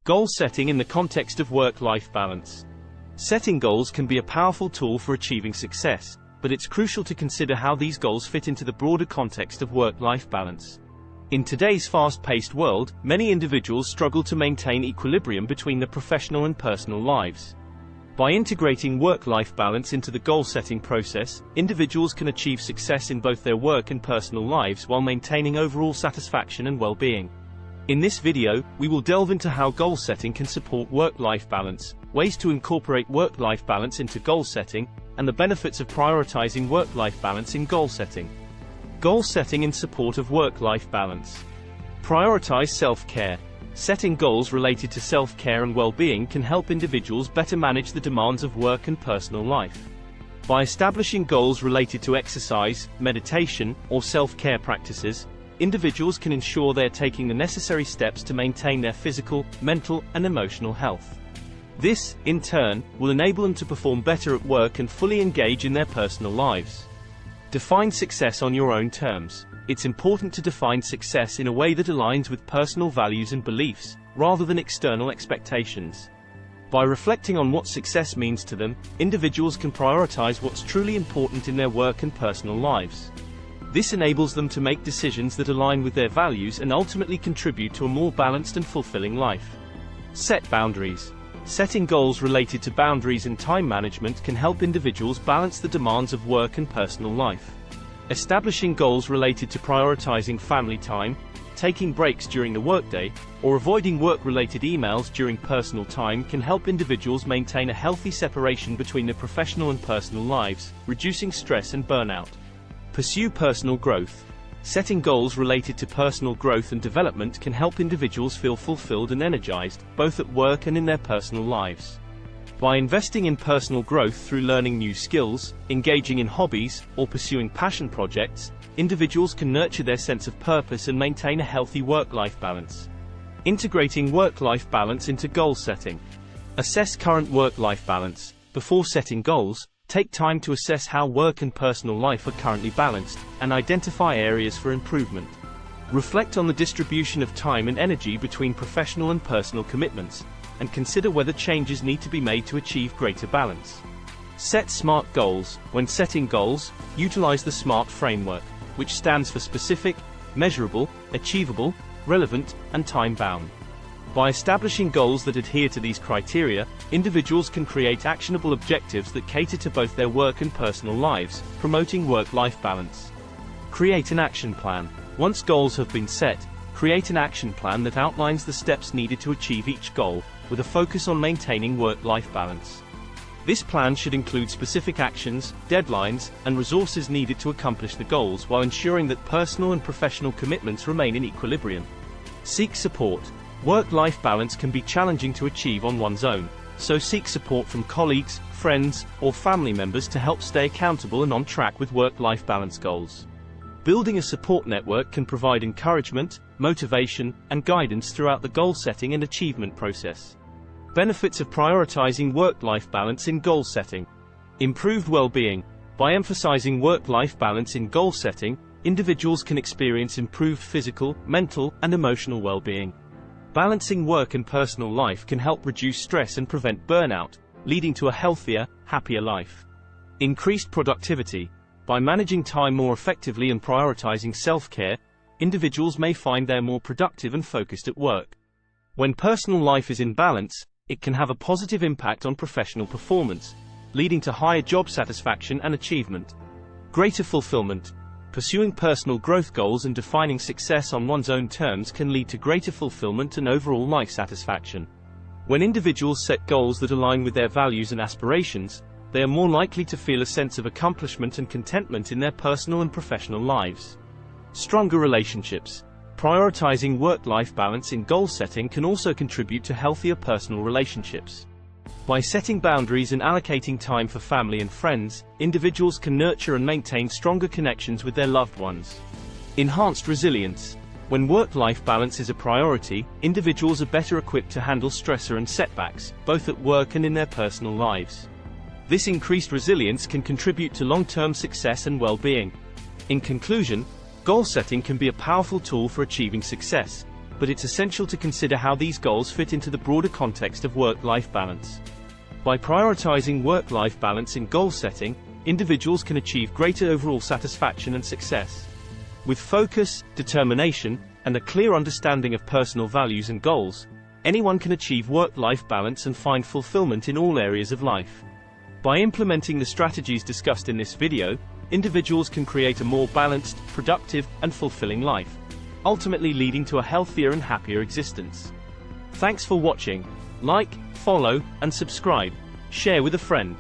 Goal setting in the context of work-life balance. Setting goals can be a powerful tool for achieving success, but it's crucial to consider how these goals fit into the broader context of work-life balance. In today's fast-paced world, many individuals struggle to maintain equilibrium between their professional and personal lives. By integrating work-life balance into the goal-setting process, individuals can achieve success in both their work and personal lives while maintaining overall satisfaction and well-being. In this video, we will delve into how goal setting can support work-life balance, ways to incorporate work-life balance into goal setting, and the benefits of prioritizing work-life balance in goal setting. Goal setting in support of work-life balance. Prioritize self-care. Setting goals related to self-care and well-being can help individuals better manage the demands of work and personal life. By establishing goals related to exercise, meditation, or self-care practices, individuals can ensure they are taking the necessary steps to maintain their physical, mental, and emotional health. This, in turn, will enable them to perform better at work and fully engage in their personal lives. Define success on your own terms. It's important to define success in a way that aligns with personal values and beliefs, rather than external expectations. By reflecting on what success means to them, individuals can prioritize what's truly important in their work and personal lives. This enables them to make decisions that align with their values and ultimately contribute to a more balanced and fulfilling life. Set boundaries. Setting goals related to boundaries and time management can help individuals balance the demands of work and personal life. Establishing goals related to prioritizing family time, taking breaks during the workday, or avoiding work-related emails during personal time can help individuals maintain a healthy separation between their professional and personal lives, reducing stress and burnout. Pursue personal growth. Setting goals related to personal growth and development can help individuals feel fulfilled and energized, both at work and in their personal lives. By investing in personal growth through learning new skills, engaging in hobbies, or pursuing passion projects, individuals can nurture their sense of purpose and maintain a healthy work-life balance. Integrating work-life balance into goal setting. Assess current work-life balance. Before setting goals, take time to assess how work and personal life are currently balanced, and identify areas for improvement. Reflect on the distribution of time and energy between professional and personal commitments, and consider whether changes need to be made to achieve greater balance. Set SMART goals. When setting goals, utilize the SMART framework, which stands for specific, measurable, achievable, relevant, and time-bound. By establishing goals that adhere to these criteria, individuals can create actionable objectives that cater to both their work and personal lives, promoting work-life balance. Create an action plan. Once goals have been set, create an action plan that outlines the steps needed to achieve each goal, with a focus on maintaining work-life balance. This plan should include specific actions, deadlines, and resources needed to accomplish the goals while ensuring that personal and professional commitments remain in equilibrium. Seek support. Work-life balance can be challenging to achieve on one's own, so seek support from colleagues, friends, or family members to help stay accountable and on track with work-life balance goals. Building a support network can provide encouragement, motivation, and guidance throughout the goal setting and achievement process. Benefits of prioritizing work-life balance in goal setting. Improved well-being. By emphasizing work-life balance in goal setting, individuals can experience improved physical, mental, and emotional well-being. Balancing work and personal life can help reduce stress and prevent burnout, leading to a healthier, happier life. Increased productivity. By managing time more effectively and prioritizing self-care, individuals may find they're more productive and focused at work. When personal life is in balance, it can have a positive impact on professional performance, leading to higher job satisfaction and achievement. Greater fulfillment. Pursuing personal growth goals and defining success on one's own terms can lead to greater fulfillment and overall life satisfaction. When individuals set goals that align with their values and aspirations, they are more likely to feel a sense of accomplishment and contentment in their personal and professional lives. Stronger relationships. Prioritizing work-life balance in goal setting can also contribute to healthier personal relationships. By setting boundaries and allocating time for family and friends, individuals can nurture and maintain stronger connections with their loved ones. Enhanced resilience. When work-life balance is a priority, individuals are better equipped to handle stressor and setbacks, both at work and in their personal lives. This increased resilience can contribute to long-term success and well-being. In conclusion, goal setting can be a powerful tool for achieving success, but it's essential to consider how these goals fit into the broader context of work-life balance. By prioritizing work-life balance in goal setting, individuals can achieve greater overall satisfaction and success. With focus, determination, and a clear understanding of personal values and goals, anyone can achieve work-life balance and find fulfillment in all areas of life. By implementing the strategies discussed in this video, individuals can create a more balanced, productive, and fulfilling life, ultimately leading to a healthier and happier existence. Thanks for watching. Like, follow, and subscribe. Share with a friend.